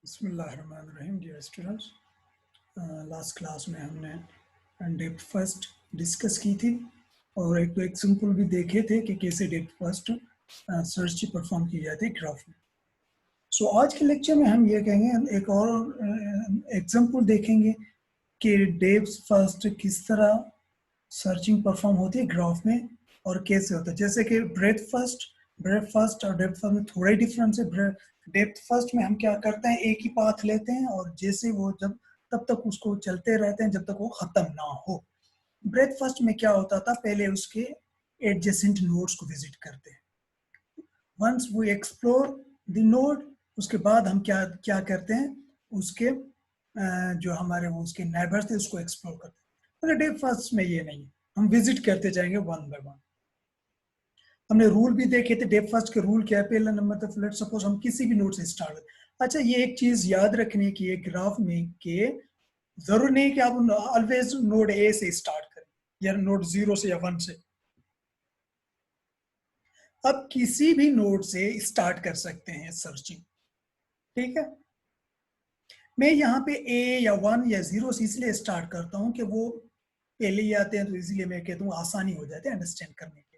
बिस्मिल्लाहिर्रहमानिर्रहीम dear students, last class में हमने डेप्थ फर्स्ट डिस्कस की थी और एक तो एग्जाम्पल भी देखे थे कि कैसे डेप्थ फर्स्ट सर्च परफॉर्म की जाती है ग्राफ में। सो आज के लेक्चर में हम ये कहेंगे, एक और एग्जाम्पल देखेंगे कि डेप्थ फर्स्ट किस तरह सर्चिंग परफॉर्म होती है ग्राफ में और कैसे होता है। जैसे कि ब्रेथ फर्स्ट और डेप्थ फर्स्ट में थोड़ा ही डिफरेंस है। डेप्थ फर्स्ट में हम क्या करते हैं, एक ही पाथ लेते हैं और जैसे वो जब तब तक उसको चलते रहते हैं जब तक वो खत्म ना हो। ब्रेथ फर्स्ट में क्या होता था, पहले उसके एडजेसेंट नोड्स को विजिट करते हैं। Once we explore the node, उसके बाद हम क्या क्या करते हैं, उसके जो हमारे वो उसके नेबर्स थे उसको एक्सप्लोर करते हैं। मगर डेप्थ फर्स्ट में ये नहीं है, हम विजिट करते जाएंगे वन बाय वन। हमने रूल भी देखे थे डेप्थ फर्स्ट के रूल क्या है। पहला नंबर तो लेट्स सपोज हम किसी भी नोड से स्टार्ट करें। अच्छा, ये एक चीज याद रखने की है ग्राफ में कि जरूर नहीं कि आप ऑलवेज नोड ए से स्टार्ट करें या नोड 0 से या 1 से। अब किसी भी नोड से स्टार्ट कर सकते हैं सर्चिंग, ठीक है। मैं यहाँ पे ए या 1 या 0 से इसलिए स्टार्ट करता हूँ कि वो पहले ही आते हैं, तो इसलिए मैं कहता हूँ आसानी हो जाती है अंडरस्टैंड करने के लिए।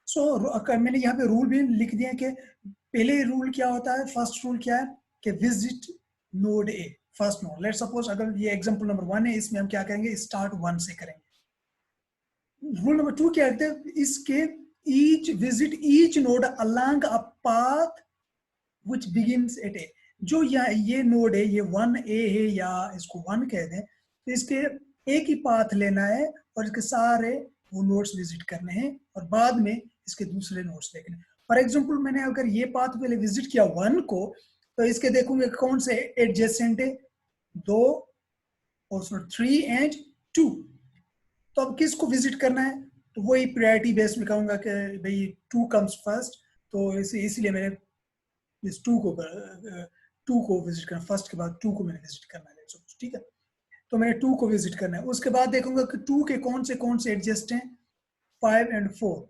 सो मैंने यहाँ पे रूल भी लिख दिया कि पहले रूल क्या होता है, फर्स्ट रूल क्या है कि visit node A, first node. Let's suppose अगर ये एग्जांपल नंबर 1 है, इसमें हम क्या करेंगे, स्टार्ट 1 से करेंगे। रूल नंबर 2 क्या कहते हैं, इसके each visit each node along a path which begins at A. जो ये नोड है, ये 1A है या इसको 1 कह दें, तो इसके एक ही पाथ लेना है और इसके सारे वो नोड्स विजिट करने हैं और बाद में इसके दूसरे नोड्स देखने। फॉर एग्जांपल मैंने अगर ये पाथ पहले विजिट किया 1 को, तो इसके देखूंगे कौन से एडजेसेंट है, 2 और 3 एंड 2। तो अब किसको विजिट करना है, तो वही प्रायोरिटी बेस में कहूंगा कि भाई 2 कम्स फर्स्ट। तो इसलिए मैंने इस 2 को विजिट करना, फर्स्ट के बाद 2 को मैंने विजिट करना है, ठीक है। तो मैंने 2 को विजिट करना है। उसके बाद देखूंगा कि 2 के कौन से एडजस्ट हैं, 5 एंड 4।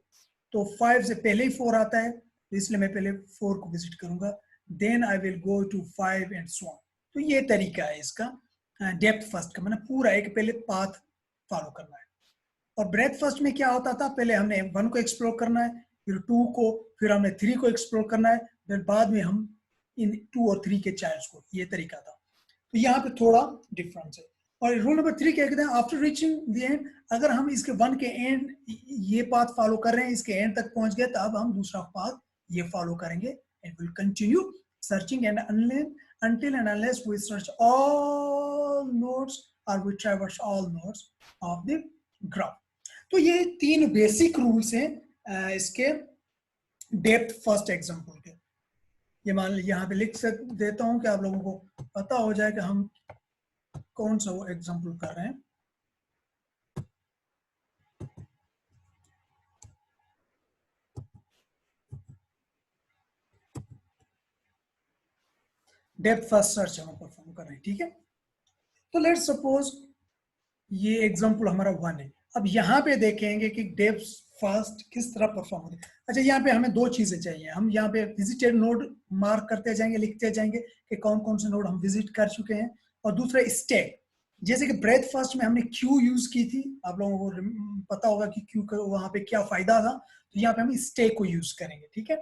तो 5 से पहले ही 4 आता है, तो इसलिए मैं पहले 4 को विजिट करूंगा, then I will go to 5 and so on. तो ये तरीका है इसका डेप्थ फर्स्ट का, मैंने पूरा एक पहले पाथ फॉलो करना है। और ब्रेथ फर्स्ट में क्या होता था, पहले हमने 1 को एक्सप्लोर करना है, फिर 2 को, फिर हमने 3 को एक्सप्लोर करना है, फिर बाद में हम इन 2 और 3 के चाइल्ड्स को, ये तरीका था। तो यहाँ पे थोड़ा डिफरेंस है। और रूल नंबर 3 क्या कहते हैं, आफ्टर रीचिंग द एंड, अगर हम इसके 1 के एंड ये पाथ फॉलो कर रहे हैं, इसके एंड तक पहुंच गए, तो अब हम दूसरा पाथ ये फॉलो करेंगे and will continue searching and until and unless we search all nodes or we traverse all nodes of the graph। तो ये 3 बेसिक रूल्स हैं इसके डेप्थ फर्स्ट एग्जांपल के। ये मान लीजिए यहाँ पे लिख देता हूँ कि आप लोगों को पता हो जाए कि हम कौन सा वो एग्जांपल कर रहे हैं। डेप्थ फर्स्ट सर्च हम परफॉर्म कर रहे हैं, ठीक है। तो लेट्स सपोज ये एग्जांपल हमारा 1 है। अब यहाँ पे देखेंगे कि डेप्थ फर्स्ट किस तरह परफॉर्म होती है। अच्छा, यहाँ पे हमें 2 चीजें चाहिए। हम यहाँ पे विजिटेड नोड मार्क करते जाएंगे, लिखते जाएंगे कि कौन कौन से नोड हम विजिट कर चुके हैं। और दूसरा स्टेक, जैसे कि ब्रेथ फर्स्ट में हमने क्यू यूज की थी, आप लोगों को पता होगा कि क्यू का वहां पे क्या फायदा था। तो यहाँ पे हम स्टेक को यूज करेंगे, ठीक है।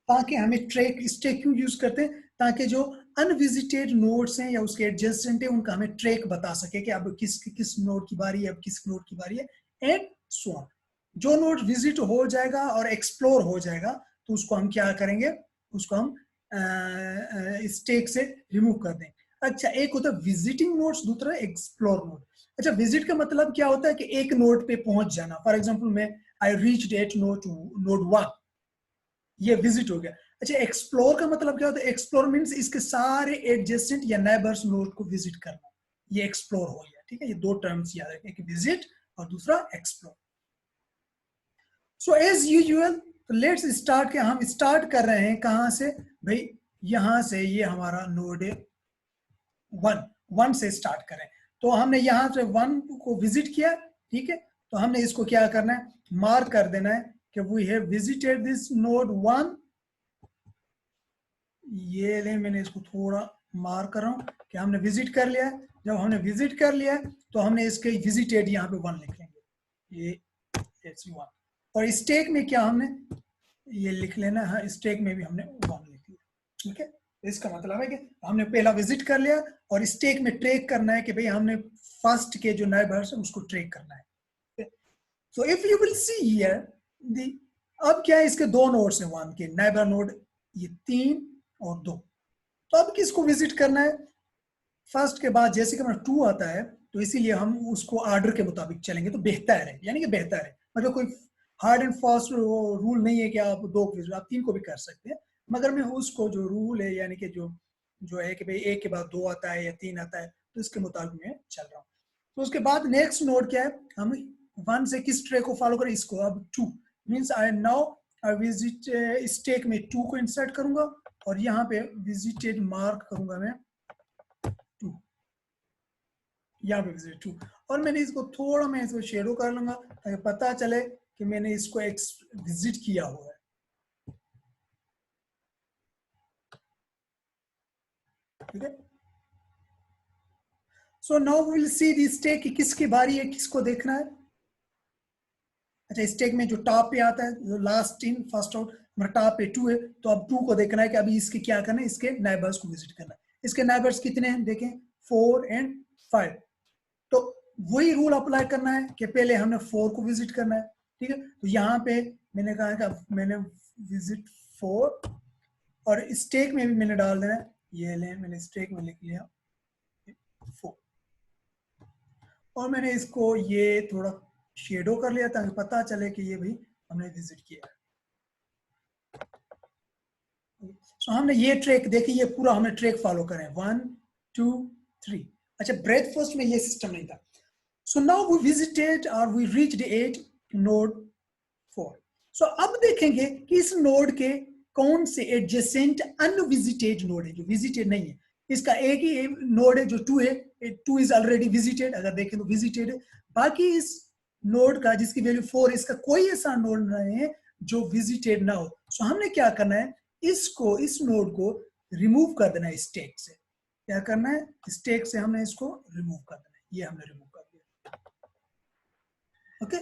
ताकि हमें ट्रैक, स्टेक क्यों यूज करते हैं, ताकि जो अनविजिटेड नोड्स हैं या उसके एडजेसेंट है उनका हमें ट्रैक बता सके कि अब किस नोड की बारी है, अब किस नोड की बारी है, एंड सो ऑन। जो नोड विजिट हो जाएगा और एक्सप्लोर हो जाएगा, तो उसको हम क्या करेंगे, उसको हम स्टेक से रिमूव कर देंगे। अच्छा, एक होता है विजिटिंग नोड्स, दूसरा एक्सप्लोर नोड। अच्छा, विजिट का मतलब क्या होता है कि एक नोड पे पहुंच जाना। फॉर एग्जाम्पल मैं आई रीच्ड एट नोड 1, ये विजिट हो गया। अच्छा, एक्सप्लोर का मतलब क्या होता है, एक्सप्लोर मींस इसके सारे एडजेसेंट या नेबर्स नोड को विजिट करना, ये एक्सप्लोर हो गया, ठीक है। ये 2 टर्म्स याद रखें, एक विजिट और दूसरा एक्सप्लोर। सो एज यूजुअल, तो लेट्स स्टार्ट के हम स्टार्ट कर रहे हैं कहां से भाई, यहां से, ये हमारा नोड है 1 से स्टार्ट करें। तो हमने यहां से 1 को विजिट किया, ठीक है। तो हमने इसको क्या करना है, मार्क कर देना है कि we have visited this node 1, ये ले, मैंने इसको थोड़ा मार्क कर रहा हूँ कि हमने विजिट कर लिया है। जब हमने विजिट कर लिया है तो हमने इसके विजिटेड यहाँ पे 1 लिख लेंगे, ये वन। और स्टेक में क्या हमने ये लिख लेना है, स्टेक में भी हमने 1 लिख लिया। ठीक है, इसका मतलब है कि हमने पहला विजिट कर लिया और स्टेक में ट्रैक करना है कि भाई हमने फर्स्ट के जो नेबर्स है उसको ट्रैक करना है। So if you will see here the, अब क्या है, इसके 2 नोड्स हैं 1 के, नेबर नोड ये 3 और 2। तो अब किसको विजिट करना है? फर्स्ट के बाद जैसे कि हमारा 2 आता है तो इसीलिए हम उसको ऑर्डर के मुताबिक चलेंगे तो बेहतर है, यानी कि बेहतर है। मतलब कोई हार्ड एंड फास्ट रूल नहीं है कि आप 2 को विजिट, आप 3 को भी कर सकते हैं, मगर मैं उसको जो रूल है यानी कि जो जो है कि भाई 1 के बाद 2 आता है या 3 आता है तो इसके मुताबिक मैं चल रहा हूँ। तो उसके बाद नेक्स्ट नोड क्या है, हम 1 से किस ट्रे को फॉलो करें, इसको। अब 2 means I now I visit stack में 2 को इंसर्ट करूंगा और यहाँ पे विजिटेड मार्क करूंगा मैं 2, यहाँ पे विजिट 2। और मैंने इसको थोड़ा मैं इसको शेडो कर लूंगा ताकि पता चले कि मैंने इसको विजिट किया हुआ है। ठीक है, so now we will see the stack, किसकी बारी है, किसको देखना है। अच्छा, स्टेक में जो टॉप पे आता है, जो लास्ट इन फर्स्ट आउट, हमारा टॉप पे 2 है तो अब 2 को देखना है कि अभी इसके क्या करना है, इसके नाइबर्स को विजिट करना है। इसके नाइबर्स कितने हैं देखें, 4 एंड 5। तो वही रूल अप्लाई करना है कि पहले हमने 4 को विजिट करना है। ठीक है, तो यहाँ पे मैंने कहा कि मैंने विजिट 4 और स्टेक में भी मैंने डाल देना है, ये ले मैंने स्टेक में लिख लिया 4 और मैंने इसको ये थोड़ा शेडो कर लिया ताकि पता चले कि ये भाई हमने विजिट किया है। तो हमने ये ट्रैक देखी, ये पूरा हमने ट्रैक फॉलो करें 1 2 3। अच्छा, ब्रेथ फर्स्ट में ये सिस्टम नहीं था। सो नाउ वी विजिटेड और वी रीच्ड 8 नोड 4। सो अब देखेंगे कि इस नोड के कौन से एडजेसेंट अनविजिटेड नोड है जो विजिटेड नहीं है। इसका एक ही नोड है जो 2 है, 2 इज ऑलरेडी विजिटेड, अगर देखें तो विजिटेड है। बाकी इस नोड का जिसकी वैल्यू 4 है, इसका कोई ऐसा नोड नहीं है जो विजिटेड ना हो। सो हमने क्या करना है, इसको, इस नोड को रिमूव कर देना है स्टेक से। क्या करना है, स्टेक से हमने इसको रिमूव कर देना है, ये हमने रिमूव कर दिया। ओके,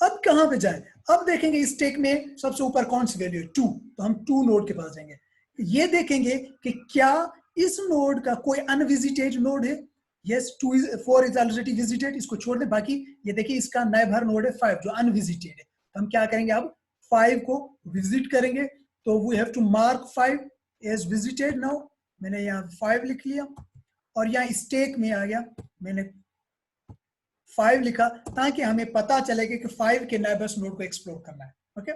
अब कहां पे जाए, अब देखेंगे स्टेक में सबसे ऊपर कौन सी वैल्यू है 2, तो हम 2 नोड के पास जाएंगे। ये देखेंगे कि क्या इस नोड का कोई अनविजिटेड नोड है। यस, 4 इज ऑलरेडी विजिटेड, इसको छोड़ दे। बाकी ये देखिए इसका नाइबर नोड है 5 जो अनविजिटेड है। तो हम क्या करेंगे, अब 5 को विजिट करेंगे। तो we have to mark 5 as visited. Now मैंने यहाँ 5 लिख लिया और यहाँ स्टेक में आ गया, मैंने 5 लिखा ताकि हमें पता चलेगा कि 5 के नेबर्स नोड को एक्सप्लोर करना है। ओके,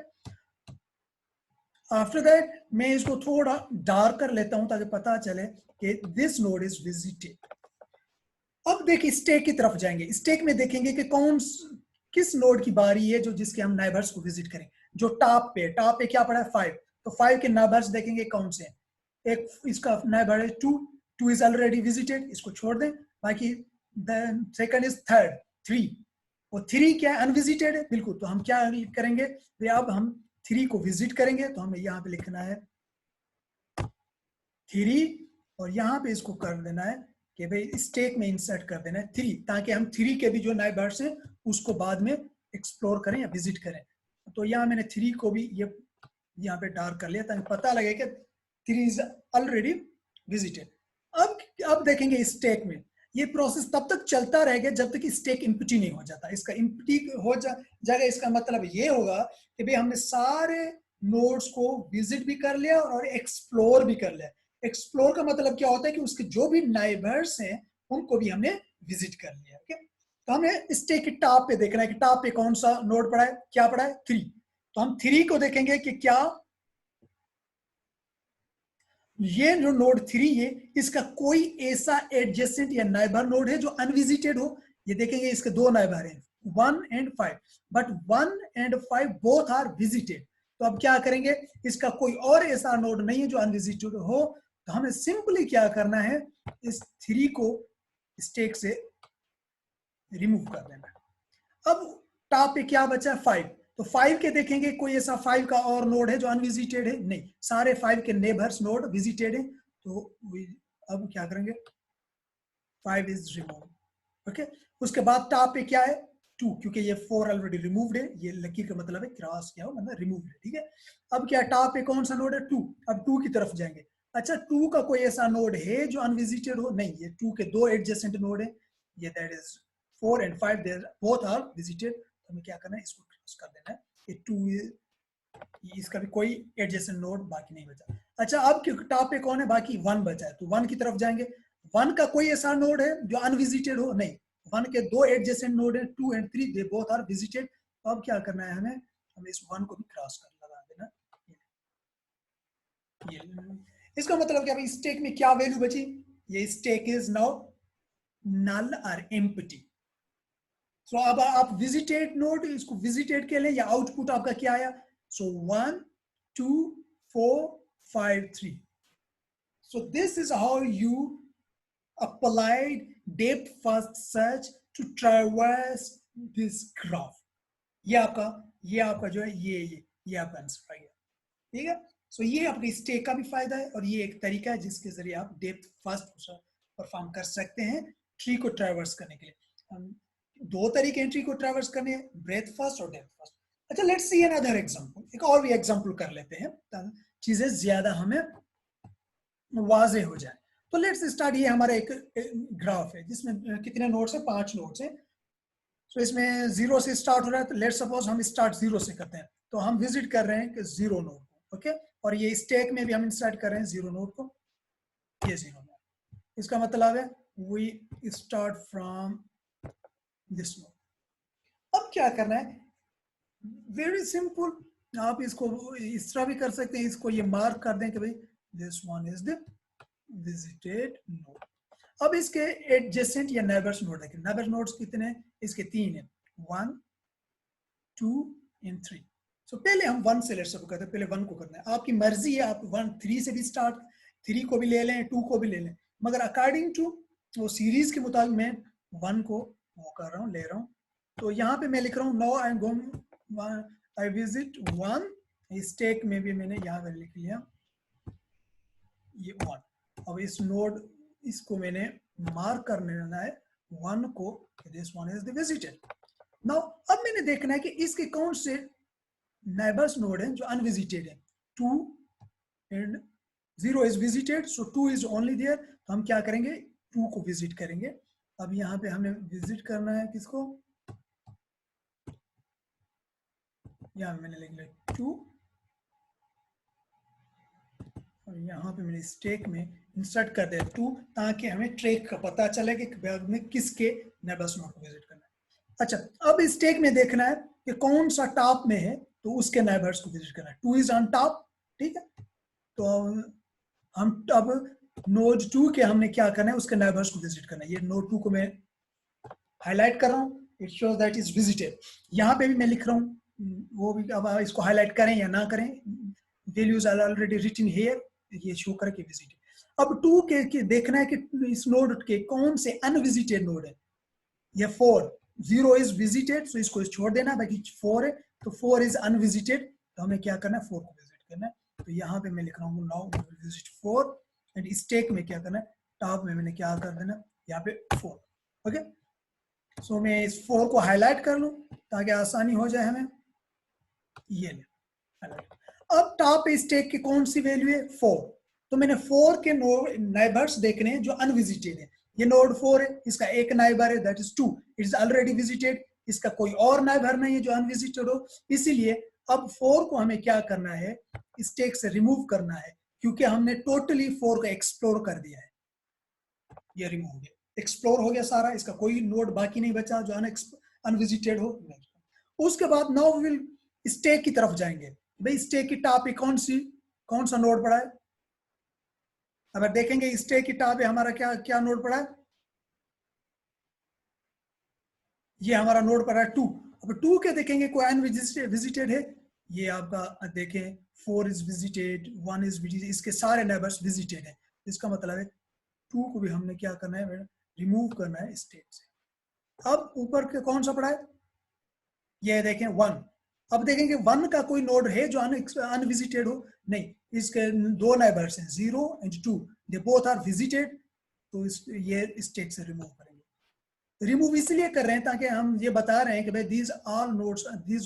आफ्टर दैट मैं इसको थोड़ा डार्क कर लेता हूं ताकि पता चले कि दिस नोड इज विजिटेड। अब देखिए स्टेक की तरफ जाएंगे, स्टेक में देखेंगे कि किस नोड की बारी है जो जिसके हम नेबर्स को विजिट करें। जो टॉप पे क्या पड़ा है 5, तो 5 के नेबर्स देखेंगे कौन से हैं। एक इसका नेबर है 2 इज ऑलरेडी विजिटेड, इसको छोड़ दें। बाकी सेकंड इज 3 और 3 क्या है, अनविजिटेड है बिल्कुल। तो हम क्या करेंगे, अब हम 3 को विजिट करेंगे। तो हमें यहाँ पे लिखना है 3 और यहाँ पे इसको कर देना है कि भाई स्टेक में इंसर्ट कर देना है 3, ताकि हम 3 के भी जो नाइबर्स हैं उसको बाद में एक्सप्लोर करें या विजिट करें। तो यहाँ मैंने 3 को भी ये यहाँ पे डार्क कर लिया ताकि पता लगे कि 3 इज ऑलरेडी विजिटेड। अब देखेंगे स्टेक में ये प्रोसेस तब तक चलता रहेगा जब तक स्टेक इम्प्टी नहीं हो जाता। इसका इम्प्टी हो जाएगा, इसका मतलब ये होगा कि भाई हमने सारे नोड्स को विजिट भी कर लिया और एक्सप्लोर भी कर लिया। एक्सप्लोर का मतलब क्या होता है कि उसके जो भी नाइबर्स हैं उनको भी हमने विजिट कर लिया। ओके, तो हमें स्टेक के टॉप पे देखना है कि टॉप पे कौन सा नोड पड़ा है, क्या पड़ा है 3। तो हम 3 को देखेंगे कि क्या ये जो नोड 3 है इसका कोई ऐसा एडजेसेंट या नाइबर नोड है जो अनविजिटेड हो। ये देखेंगे इसके 2 नाइबर हैं 1 and 5, but 1 and 5 both are visited. तो अब क्या करेंगे, इसका कोई और ऐसा नोड नहीं है जो अनविजिटेड हो। तो हमें सिंपली क्या करना है, इस 3 को स्टेक से रिमूव कर देना है। अब टॉप पे क्या बचा 5, तो 5 के देखेंगे कोई ऐसा 5 का और नोड है जो अनविजिटेड है, नहीं, सारे 5 के नेबर्स नोड विजिटेड है। तो अब क्या करेंगे, 5 इज रिमूव। ओके, उसके बाद टॉप पे क्या है 2, क्योंकि ये 4 ऑलरेडी रिमूव्ड है, ये लकीर का मतलब है क्रॉस क्या हो मतलब रिमूव है, ठीक है। अब क्या टॉप पे कौन सा नोड है 2, अब 2 की तरफ जाएंगे। अच्छा 2 का कोई ऐसा नोड है जो अनविजिटेड हो, नहीं, ये 2 के 2 एडजेसेंट नोड है, ये that is 4 and 5 there both are visited. तो हमें क्या करना है, इसको क्रॉस कर देना है, ये 2 इसका भी कोई एडजेसेंट नोड बाकी नहीं बचा। अच्छा अब टॉप पे कौन है, बाकी 1 बचा है, तो 1 की तरफ जाएंगे। 1 का कोई ऐसा नोड है जो अनविजिटेड हो, नहीं, 1 के 2 एडजेसेंट नोड है 2 and 3 they both are visited. तो अब क्या करना है हमें इस 1 को भी क्रॉस कर लगा देना। ये इसका मतलब क्या भाई, स्टेक में क्या वैल्यू बची, ये स्टेक इज नाउ नल और एम्प्टी। सो अब आप विजिटेड नोड, इसको विजिटेड के लिए या आउटपुट आपका क्या आया, सो 1 2 4 5 3। So this is how you applied depth first search to traverse this graph. ये आपका जो है ये आपका आंसर आ गया, ठीक है। सो ये अपनी स्टेक का भी फायदा है और ये एक तरीका है जिसके जरिए आप डेप्थ फर्स्ट परफॉर्म कर सकते हैं ट्री को ट्रैवर्स करने के लिए। दो तरीके हैं ट्री को ट्रैवर्स करने, ब्रेथ फर्स्ट और डेप्थ फर्स्ट। अच्छा लेट्स सी अनदर एग्जांपल, एक और भी एग्जांपल कर लेते हैं ताकि चीजें ज्यादा हमें वाजे हो जाए। तो लेट्स स्टार्ट, ये हमारा एक ग्राफ है जिसमें कितने नोड्स है, 5 नोड्स है। तो इसमें 0 से स्टार्ट हो रहा है, तो लेट्स सपोज हम स्टार्ट 0 से करते हैं, तो हम विजिट कर रहे हैं कि 0 नोड को, ओके। और ये स्टैक में भी हम इंसर्ट कर रहे हैं 0 नोड को, ये 0 नोड, इसका मतलब है we start from this node. अब क्या करना है, वेरी सिंपल, आप इसको इस तरह भी कर सकते हैं, इसको ये मार्क कर दें कि भाई this one is the visited node. अब इसके एडजेसेंट या नेबर्स नोड देखें, नेबर नोड्स कितने हैं, इसके 3 है, 1 2 एंड 3। सो पहले हम 1 से लेट सब करते हैं, पहले 1 को करना है, आपकी मर्जी है, आप 1 3 से भी स्टार्ट, 3 को भी ले लें 2 को भी ले लें, मगर अकॉर्डिंग टू वो सीरीज के मुताबिक मैं 1 को वो कर रहा हूँ, ले रहा हूँ। तो यहाँ पे मैं लिख रहा हूँ no I am going I visit 1, stack में भी मैंने यहाँ पे लिख लिया ये 1। अब इस नोड इसको मैंने मार्क करने देना है 1 को, this one is the visited. Now अब मैंने देखना है कि इसके कौन से नेबर्स नोड हैं जो अनविजिटेड है, 2 and 0 is visited, so 2 is only there, तो हम क्या करेंगे 2 को विजिट करेंगे। अब यहाँ पे हमने विजिट करना है किसको, यहाँ मैंने लिख लिया 2, और यहाँ पे मैंने स्टेक में इंसर्ट कर दिया 2, ताकि हमें ट्रैक का पता चले कि में किसके नेबर्स नोड को विजिट करना है। अच्छा अब स्टेक में देखना है कि कौन सा टॉप में है, तो उसके नेबर्स को विजिट करना है, 2 इज ऑन टॉप, ठीक है। तो हम अब नोड 2 के हमने क्या करना है, उसके नेबर्स को विजिट करना है। ये नोड 2 को मैं हाईलाइट कर रहा हूँ, it shows that is visited. यहाँ पे भी मैं लिख रहा हूँ, वो भी अब इसको हाईलाइट करें या ना करें, values are already written here, ये शो करके विजिटेड। अब 2 के देखना है कि इस नोड के कौन से अनविजिटेड नोड है, ये 4, 0 इज विजिटेड, सो इसको छोड़ देना, बाकी 4 है, तो 4 इज अनविजिटेड, तो हमें क्या करना है 4 को विजिट करना है। तो यहाँ पे मैं लिख रहा हूँ नाउ विजिट 4, एंड स्टेक में क्या करना है, टॉप में मैंने क्या कर देना यहाँ पे 4, ओके। सो मैं इस 4 को हाईलाइट कर लूँ ताकि आसानी हो जाए हमें, ये ले हाईलाइट। अब टॉप स्टेक की कौन सी वैल्यू है 4, तो मैंने 4 के नेबर्स देखने हैं जो अनविजिटेड है, ये नोड 4 है, इसका एक नाइबर है that is 2, it is already visited, इसका कोई और नाइबर नहीं है जो अनविजिटेड हो, इसीलिए अब 4 को हमें क्या करना है, स्टेक से रिमूव करना है, क्योंकि हमने टोटली 4 को एक्सप्लोर कर दिया है, ये रिमूव हो गया, एक्सप्लोर हो गया सारा, इसका कोई नोड बाकी नहीं बचा जो अनविजिटेड हो। उसके बाद नाउ विल स्टेक की तरफ जाएंगे, भाई स्टेक की टॉप पे कौन सा नोड पड़ा है, अगर देखेंगे स्टेक की टॉप पे हमारा क्या क्या नोड पड़ा है, ये हमारा नोड पड़ा है 2। अब 2 के देखेंगे कोई अनविजिटेड है, ये आपका देखें 4 इज विजिटेड, 1 इज विजिटेड, इसके सारे नेबर्स विजिटेड है, इसका मतलब है 2 को भी हमने क्या करना है, रिमूव करना है स्टेट से। अब ऊपर के कौन सा पड़ा है, ये देखें 1, अब देखेंगे 1 का कोई नोड है जो अनविजिटेड हो, नहीं, इसके 2 नेबर्स हैं 0 and 2, they both are visited, तो ये स्टेट से रिमूव करेंगे। रिमूव इसलिए कर रहे हैं ताकि हम ये बता रहे हैं कि भाई these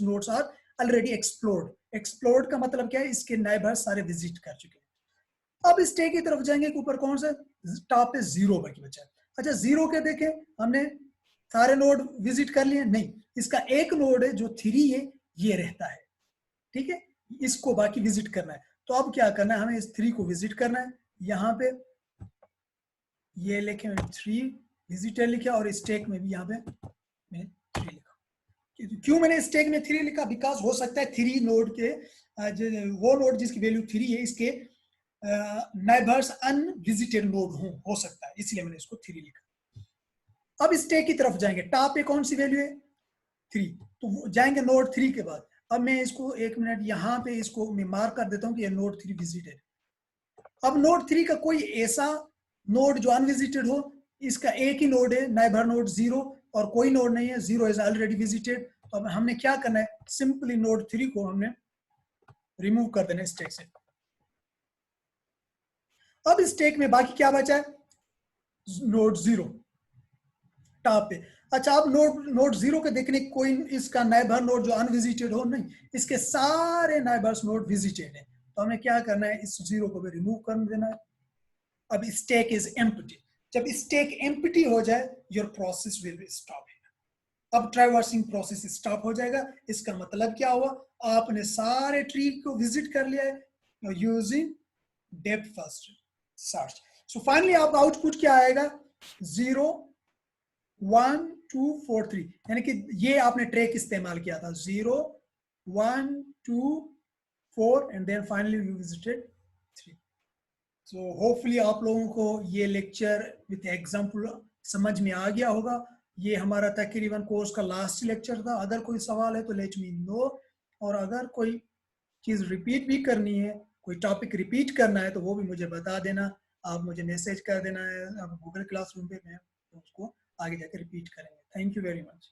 nodes are already explored. Explored का मतलब क्या है, इसके नेबर्स सारे विजिट कर चुके हैं। अब स्टेक की तरफ जाएंगे, ऊपर कौन सा टॉप पे 0 बाकी बचा है। अच्छा 0 के देखें, हमने सारे नोड विजिट कर लिए, नहीं, इसका एक नोड है जो 3 है, ये रहता है, ठीक है, इसको बाकी विजिट करना है। तो अब क्या करना है, हमें इस 3 को विजिट करना है। यहाँ पे ये लिखे 3 विजिटर लिखा, और स्टेक में भी यहाँ पे मैं 3 लिखा। क्यों मैंने स्टेक में 3 लिखा, बिकॉज हो सकता है 3 नोड के वो नोड जिसकी वैल्यू 3 है, इसके नेबर्स अनविजिटेड नोड हो सकता है, इसलिए मैंने इसको 3 लिखा। अब स्टेक की तरफ जाएंगे, टॉप पे कौन सी वैल्यू है 3, तो जाएंगे नोड 3 के बाद। अब मैं इसको 1 मिनट यहाँ पे इसको मैं मार्क कर देता हूँ कि ये नोड 3 विजिटेड। अब नोड 3 का कोई ऐसा नोड जो अनविजिटेड हो, इसका एक ही नोड है, नेबर नोड 0, और कोई नोड नहीं है, 0 इज ऑलरेडी विजिटेड। तो अब हमने क्या करना है, सिंपली नोड 3 को हमने रिमूव कर देना स्टेक से। अब स्टेक में बाकी क्या बचा है, नोड 0 टॉप पे। अच्छा, अब नोड 0 के देखने कोई इसका नेबर नोड जो अनविजिटेड हो, नहीं, इसके सारे नेबर्स नोड विजिटेड है। तो हमें क्या करना है, इस 0 को भी रिमूव कर देना है। अब स्टेक इज एम्प्टी। जब स्टेक एम्प्टी हो जाए, your process will be stop. अब ट्रैवर्सिंग प्रोसेस स्टॉप हो जाएगा। इसका मतलब क्या हुआ, आपने सारे ट्री को विजिट कर लिया है using depth first search. So finally आप आउटपुट क्या आएगा, 0 1 2 4 3, यानी कि ये आपने ट्रैक इस्तेमाल किया था, 0 1 2 4 and then finally you visited 3। So hopefully आप लोगों को ये लेक्चर विद एग्जांपल समझ में आ गया होगा। ये हमारा तकरीबन कोर्स का लास्ट लेक्चर था। अगर कोई सवाल है तो लेट मी नो, और अगर कोई चीज़ रिपीट भी करनी है, कोई टॉपिक रिपीट करना है, तो वो भी मुझे बता देना। आप मुझे मैसेज कर देना है, आप गूगल क्लासरूम पे, मैं उसको आगे जाकर रिपीट करेंगे। Thank you very much.